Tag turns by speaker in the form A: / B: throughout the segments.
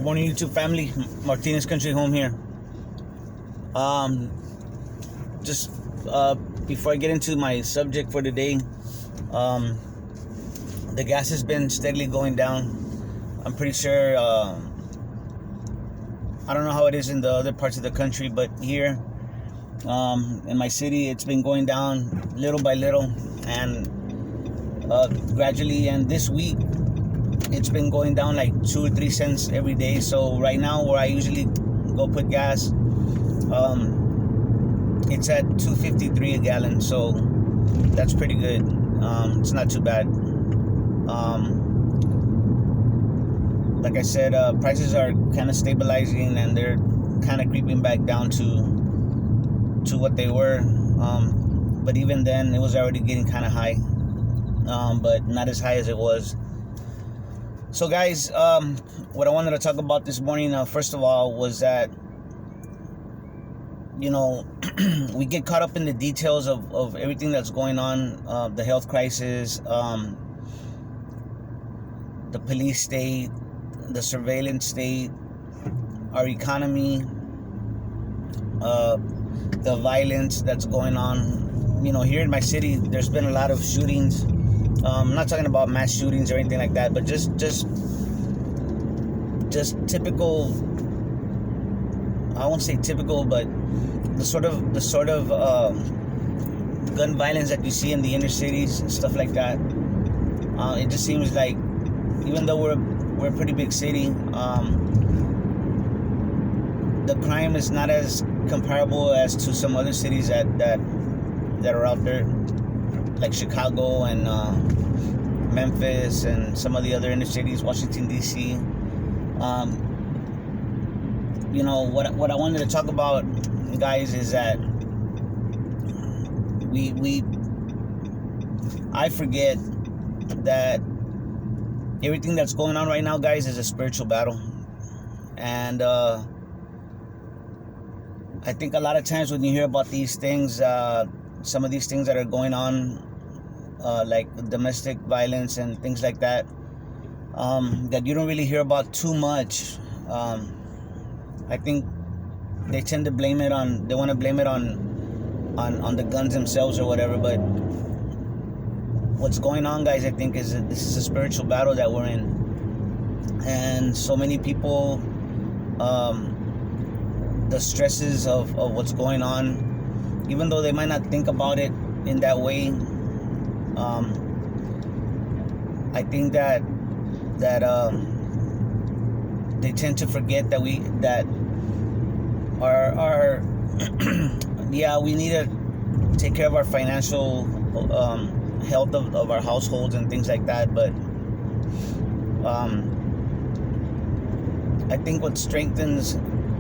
A: morning, YouTube family. Martinez Country Home here. Just before I get into my subject for today, the gas has been steadily going down. I'm pretty sure, I don't know how it is in the other parts of the country, but here in my city, it's been going down little by little, and gradually, and this week it's been going down like 2 or 3 cents every day. So right now, where I usually go put gas, it's at $2.53 a gallon, so that's pretty good. It's not too bad. Like I said, prices are kind of stabilizing, and they're kind of creeping back down to what they were. But even then, it was already getting kind of high, but not as high as it was. So guys, what I wanted to talk about this morning, first of all, was that, you know, we get caught up in the details of everything that's going on, the health crisis, the police state, the surveillance state, our economy, the violence that's going on. You know, here in my city, there's been a lot of shootings. I'm not talking about mass shootings or anything like that, but just typical. I won't say typical, but the sort of gun violence that you see in the inner cities and stuff like that. It just seems like, even though we're a pretty big city, the crime is not as comparable as to some other cities that are out there, like Chicago and Memphis and some of the other inner cities, Washington D.C. You know, what I wanted to talk about, guys, is that I forget that everything that's going on right now, guys, is a spiritual battle. And I think a lot of times when you hear about these things, some of these things that are going on, like domestic violence and things like that, that you don't really hear about too much. I think they tend to blame it on, they want to blame it on the guns themselves or whatever. But what's going on, guys, I think, is that this is a spiritual battle that we're in. And so many people, the stresses of what's going on, even though they might not think about it in that way, I think that they tend to forget that our yeah, we need to take care of our financial health of our households and things like that. But I think what strengthens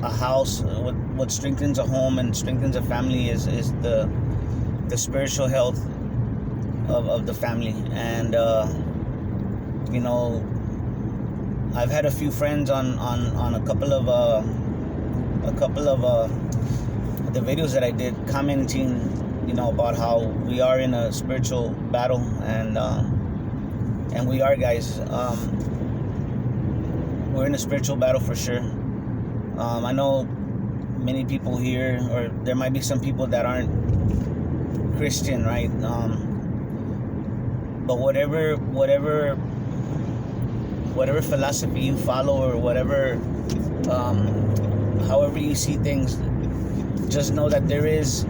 A: a house, what strengthens a home and strengthens a family is the spiritual health of the family. And you know, I've had a few friends on a couple of the videos that I did, commenting, you know, about how we are in a spiritual battle, and we are, guys. We're in a spiritual battle for sure. I know many people here, or there might be some people that aren't Christian, right? But whatever philosophy you follow, or whatever, however you see things, just know that there is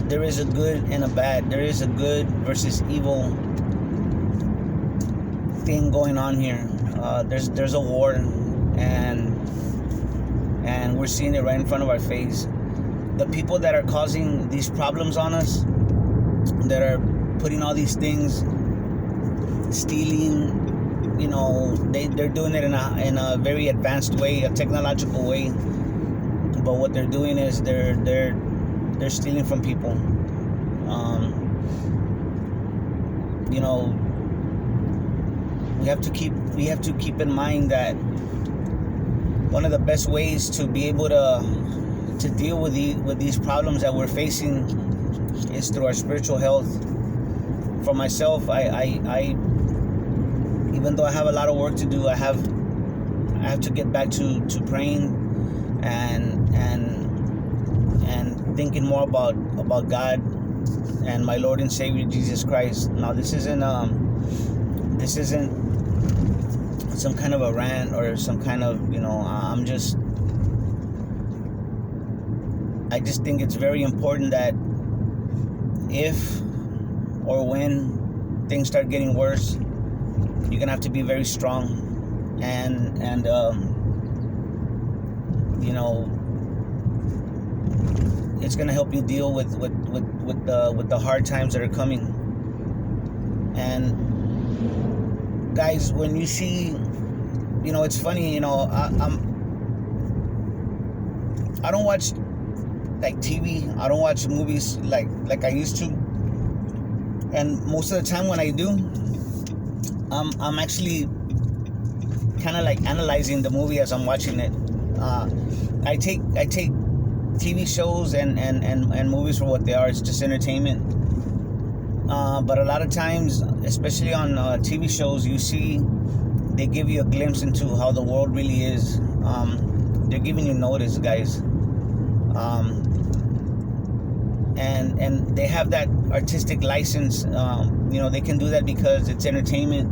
A: a good and a bad. There is a good versus evil thing going on here. There's a war, and we're seeing it right in front of our face. The people that are causing these problems on us, that are putting all these things, stealing, you know, they're doing it in a very advanced way, a technological way. But what they're doing is they're stealing from people. You know, we have to keep in mind that one of the best ways to be able to deal with these problems that we're facing is through our spiritual health. For myself, I even though I have a lot of work to do, I have I have to get back to praying and thinking more about God and my Lord and Savior Jesus Christ. Now this isn't some kind of a rant or some kind of, I just think it's very important that if or when things start getting worse, you're gonna have to be very strong and it's gonna help you deal with the hard times that are coming. And guys, when you see, it's funny, I don't watch like TV. I don't watch movies like I used to. And most of the time when I do, I'm actually kind of like analyzing the movie as I'm watching it. I take TV shows and movies for what they are. It's just entertainment. But a lot of times, especially on TV shows, you see they give you a glimpse into how the world really is. They're giving you notice, guys. And they have that artistic license. They can do that because it's entertainment.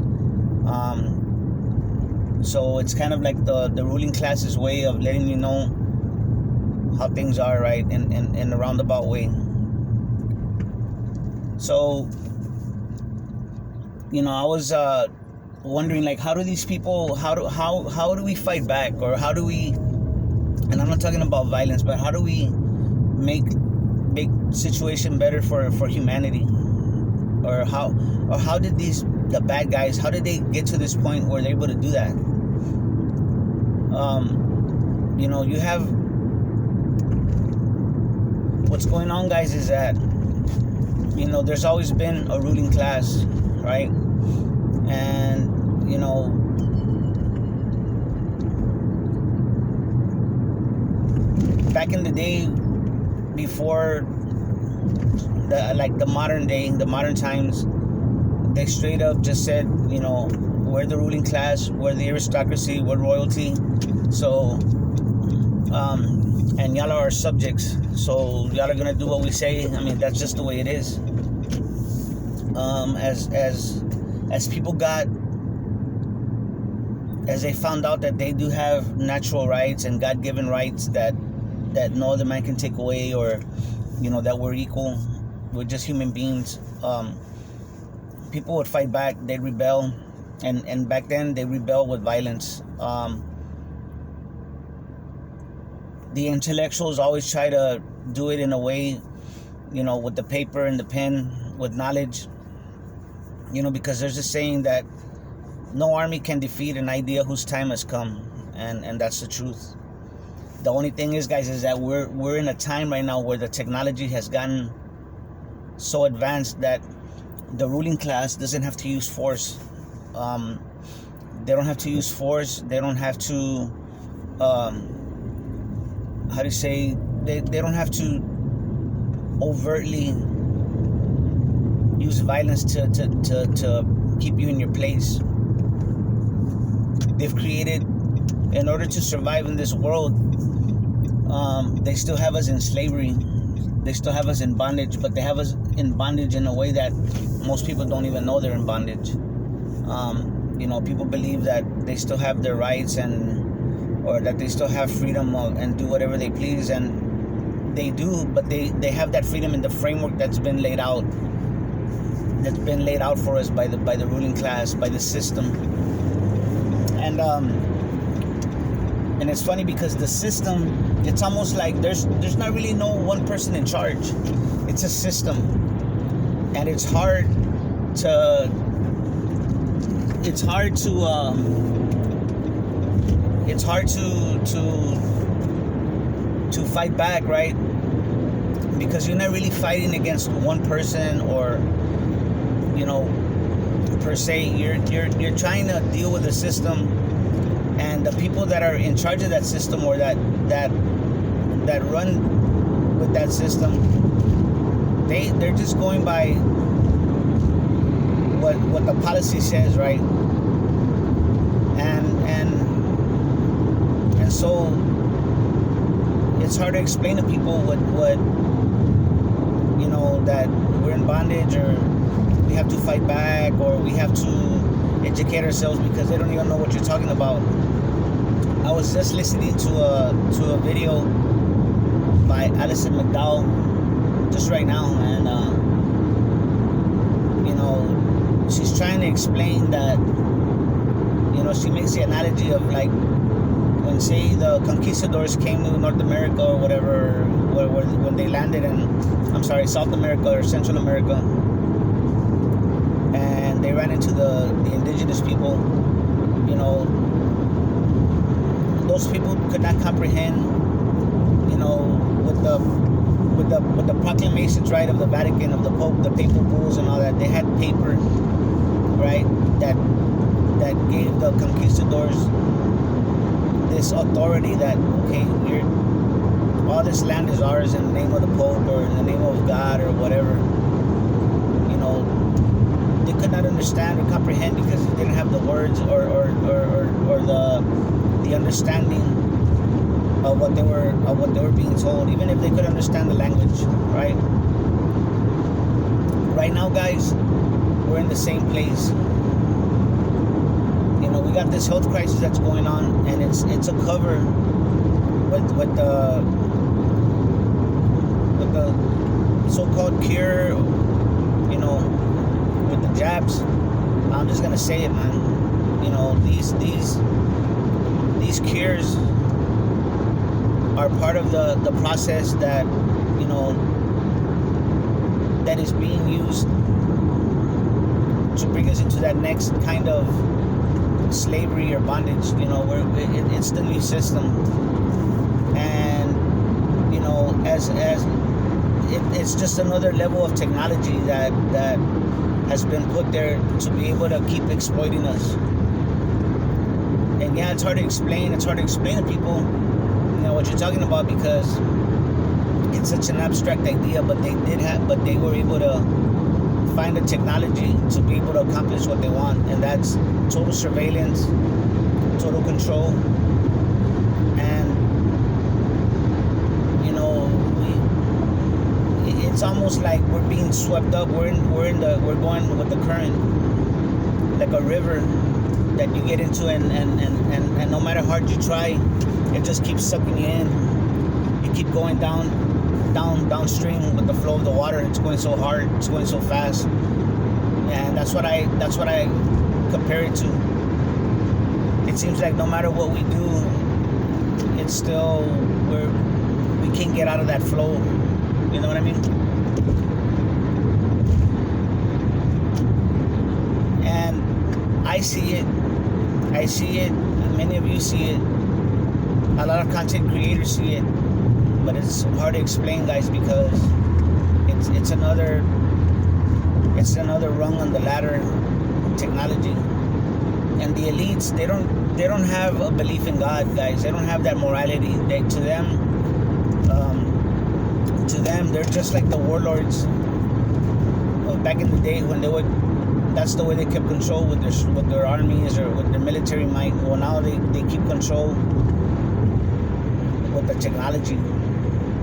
A: So it's kind of like the ruling class's way of letting you know how things are, right, in a roundabout way. So, I was wondering, like, how do these people, how do we fight back, or how do we, and I'm not talking about violence, but how do we make situation better for humanity, or how did the bad guys, how did they get to this point where they're able to do that? You have, what's going on, guys, is that there's always been a ruling class, right? And back in the day, before the modern times, they straight up just said, we're the ruling class, we're the aristocracy, we're royalty, so and y'all are our subjects, so y'all are gonna do what we say. I mean, that's just the way it is. As people as they found out that they do have natural rights and God-given rights that no other man can take away, or that we're equal, we're just human beings, people would fight back, they'd rebel, and back then they rebel with violence. The intellectuals always try to do it in a way, with the paper and the pen, with knowledge, because there's a saying that no army can defeat an idea whose time has come, and that's the truth. The only thing is, guys, is that we're in a time right now where the technology has gotten so advanced that the ruling class doesn't have to use force. They don't have to use force. They don't have to, they don't have to overtly use violence to keep you in your place. They've created, in order to survive in this world, they still have us in slavery. They still have us in bondage, but they have us in bondage in a way that most people don't even know they're in bondage. People believe that they still have their rights or that they still have freedom and do whatever they please, and they do, but they have that freedom in the framework that's been laid out for us by the ruling class, by the system. And it's funny because the system, it's almost like there's not really no one person in charge. It's a system, and it's hard to fight back, right? Because you're not really fighting against one person, or per se. You're trying to deal with the system, and the people that are in charge of that system, or that run with that system, they're just going by what the policy says, right? And so it's hard to explain to people what that we're in bondage, or we have to fight back, or we have to educate ourselves, because they don't even know what you're talking about. I was just listening to a video by Alison McDowell just right now, and she's trying to explain that, she makes the analogy of like when, say, the conquistadors came to North America or whatever, when they landed in, South America or Central America, and they ran into the indigenous people. Those people could not comprehend, with the proclamations, right, of the Vatican, of the Pope, the papal bulls and all that. They had paper, right, that gave the conquistadors this authority that, okay, all this land is ours in the name of the Pope or in the name of God or whatever. They could not understand or comprehend because they didn't have the words or the understanding of what they were being told, even if they could understand the language, right? Right now, guys, we're in the same place. We got this health crisis that's going on, and it's a cover with the so-called cure, with the jabs. I'm just gonna say it, man. These cures are part of the process that that is being used to bring us into that next kind of slavery or bondage. It's the new system, and as it's just another level of technology that has been put there to be able to keep exploiting us. And yeah, it's hard to explain to people what you're talking about, because it's such an abstract idea, but they were able to find a technology to be able to accomplish what they want, and that's total surveillance, total control. And it's almost like we're being swept up. We're going with the current, like a river that you get into, and no matter how hard you try, it just keeps sucking you in. You keep going downstream with the flow of the water. It's going so hard, it's going so fast, and that's what I compare it to. It seems like no matter what we do, it's still we can't get out of that flow. You know what I mean? And I see it. Many of you see it. A lot of content creators see it. But it's hard to explain, guys, because it's another rung on the ladder of technology. And the elites, they don't have a belief in God, guys. They don't have that morality. To them, they're just like the warlords of back in the day when that's the way they kept control with their armies or with their military might. Well, now they keep control with the technology.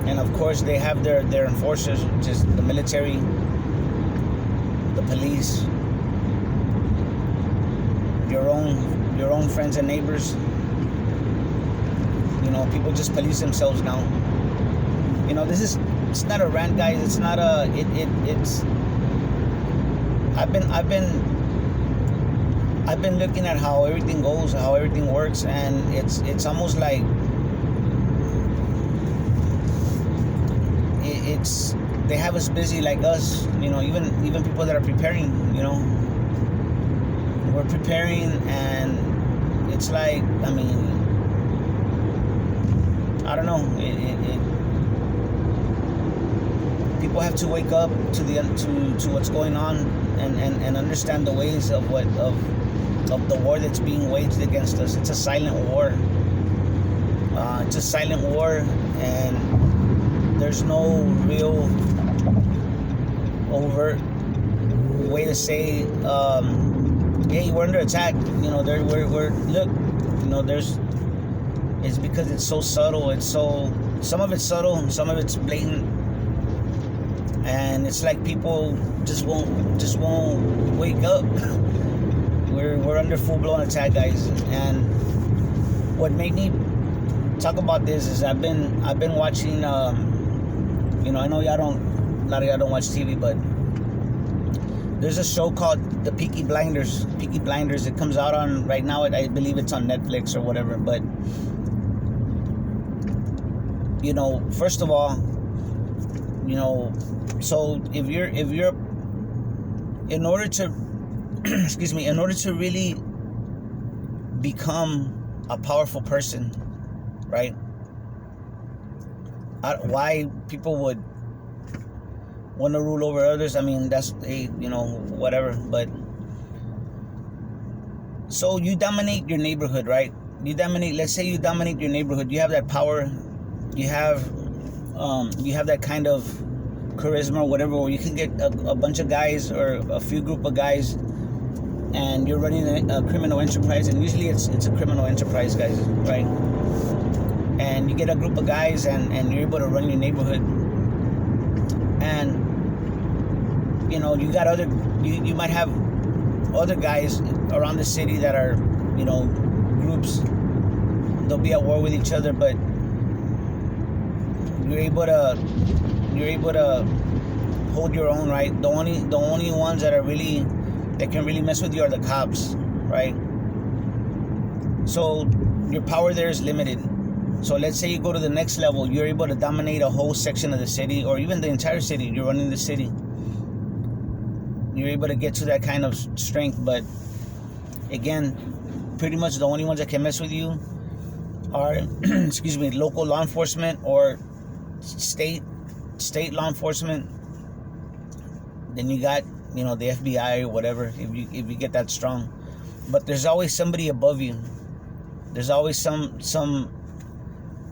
A: And of course, they have their enforcers, which is the military, the police, your own friends and neighbors. People just police themselves now. It's not a rant, guys. It's not a. It's. I've been looking at how everything goes, how everything works, and it's almost like. They have us busy like us, even people that are preparing, we're preparing, and it's like, I don't know, people have to wake up to what's going on and understand the ways of the war that's being waged against us. It's a silent war. And there's no real overt way to say, hey, we're under attack. We're look, there's is because it's so subtle. Some of it's subtle, some of it's blatant, and it's like people just won't wake up. We're under full-blown attack, guys. And what made me talk about this is I've been watching. I know a lot of y'all don't watch TV, but there's a show called The Peaky Blinders. Peaky Blinders. It comes out on right now. I believe it's on Netflix or whatever. But first of all, so if you're in order to in order to really become a powerful person, right? Why people would want to rule over others, I mean, that's whatever. But so you dominate your neighborhood, right? Let's say you dominate your neighborhood. You have that power. You have that kind of charisma or whatever, where you can get a bunch of guys or a few group of guys, and you're running a criminal enterprise. And usually it's a criminal enterprise, guys, right? And you get a group of guys, and you're able to run your neighborhood. And you got you might have other guys around the city that are groups. They'll be at war with each other, but you're able to hold your own, right? The only ones that can really mess with you are the cops, right? So your power there is limited. So let's say you go to the next level, you're able to dominate a whole section of the city, or even the entire city. You're running the city. You're able to get to that kind of strength. But again, pretty much the only ones that can mess with you are local law enforcement or state law enforcement. Then you got the FBI or whatever, if you get that strong. But there's always somebody above you. There's always some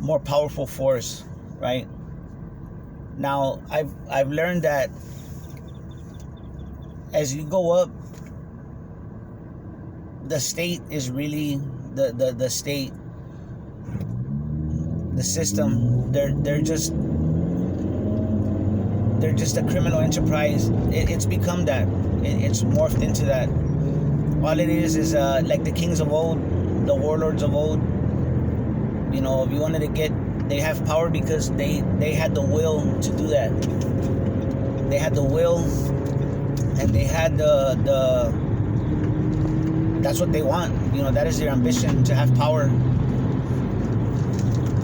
A: more powerful force, right? Now I've learned that as you go up, the state is really the state, the system. They're just a criminal enterprise. It's become that. It's morphed into that. All it is like the kings of old, the warlords of old. If you wanted to they have power because they had the will to do that. They had the will, and they had the that's what they want. That is their ambition, to have power.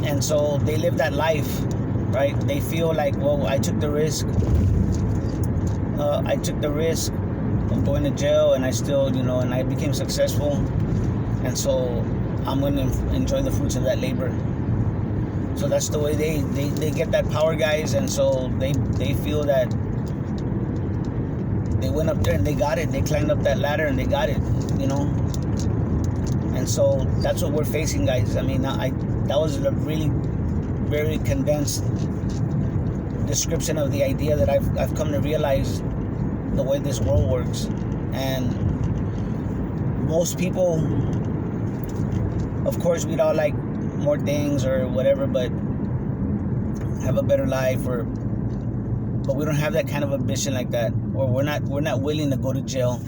A: And so they live that life, right? They feel like, well, I took the risk. Of going to jail, and I still, and I became successful. And so I'm going to enjoy the fruits of that labor. So that's the way they get that power, guys. And so they feel that they went up there and they got it. They climbed up that ladder and they got it, And so that's what we're facing, guys. I mean, that was a really very condensed description of the idea that I've come to realize the way this world works. And most people, of course, we'd all like more things or whatever, but have a better life, but we don't have that kind of ambition like that, or we're not willing to go to jail,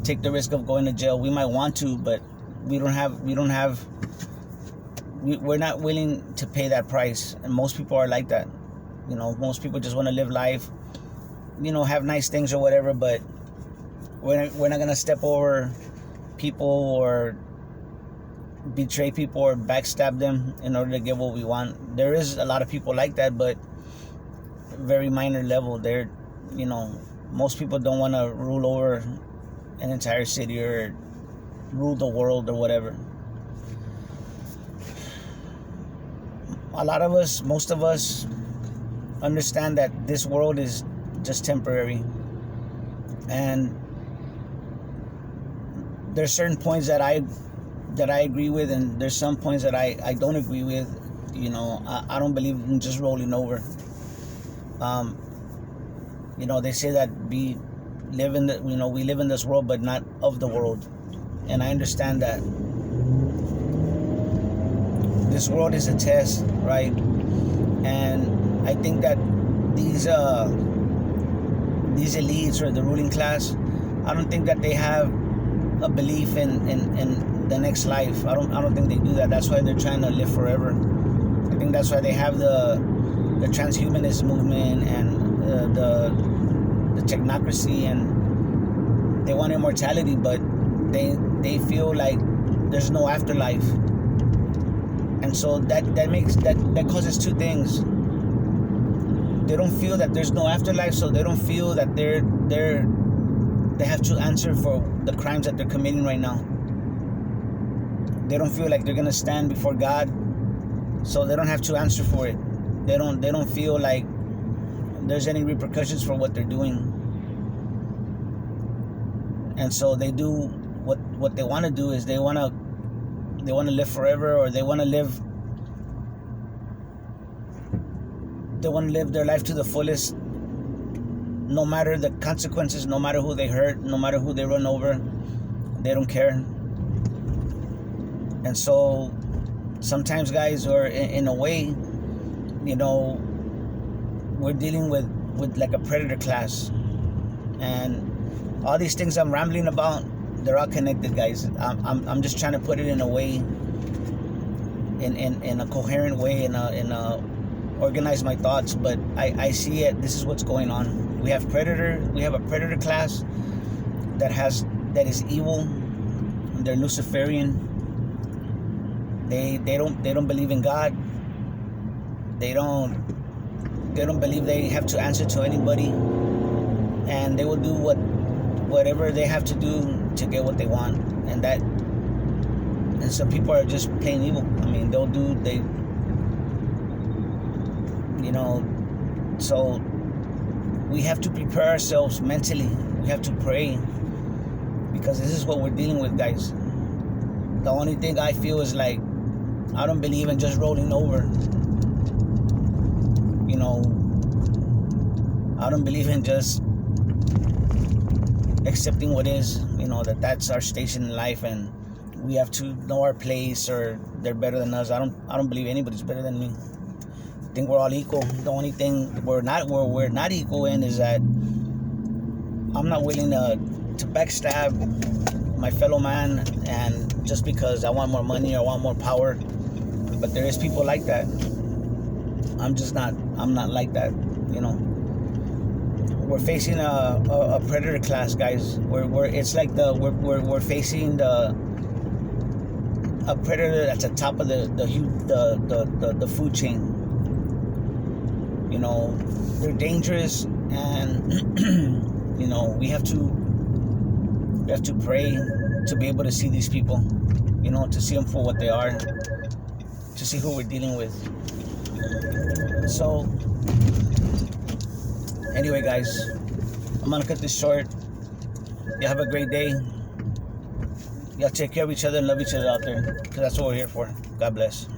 A: take the risk of going to jail. We might want to, but we're not willing to pay that price. And most people are like that. Most people just want to live life, have nice things or whatever, but we're not gonna step over people or betray people or backstab them in order to get what we want. There is a lot of people like that, but very minor level. They're, most people don't want to rule over an entire city or rule the world or whatever. Most of us understand that this world is just temporary, and there's certain points that I agree with, and there's some points that I don't agree with. I don't believe in just rolling over. They say that we live in this world, but not of the world, and I understand that. this world is a test, right? And I think that these elites or the ruling class, I don't think that they have a belief in the next life. I don't think they do that. That's why they're trying to live forever. I think that's why they have the transhumanist movement and the technocracy, and they want immortality, but they feel like there's no afterlife. And so that causes two things. They don't feel that there's no afterlife, so they don't feel that they have to answer for the crimes that they're committing right now. They don't feel like they're gonna stand before God, so they don't have to answer for it. They don't feel like there's any repercussions for what they're doing. And so they do what they want to do is they want to live forever, or they want to live their life to the fullest, no matter the consequences, no matter who they hurt, no matter who they run over. They don't care. And so sometimes, guys, or in a way, you know, we're dealing with like a predator class. And all these things I'm rambling about, they're all connected, guys. I'm just trying to put it in a way, in a coherent way, in a organize my thoughts. But I see it. This is what's going on. We have a predator class that is evil. They're luciferian. They don't believe in God. They don't believe they have to answer to anybody, and they will do whatever they have to do to get what they want. And some people are just plain evil. I mean, so we have to prepare ourselves mentally. We have to pray, because this is what we're dealing with, guys. The only thing I feel is like, I don't believe in just rolling over. You know, I don't believe in just accepting what is, you know, that's our station in life, and we have to know our place, or they're better than us. I don't believe anybody's better than me. I think we're all equal. The only thing we're not equal in is that I'm not willing to backstab my fellow man, and just because I want more money or I want more power. But there is people like that. I'm not like that, you know. We're facing a predator class, guys. It's like we're facing a predator that's at top of the food chain. You know, they're dangerous, and you know, we have to pray to be able to see these people, you know, to see them for what they are, to see who we're dealing with. So anyway, guys, I'm gonna cut this short. You have a great day. Y'all take care of each other and love each other out there, because that's what we're here for. God bless.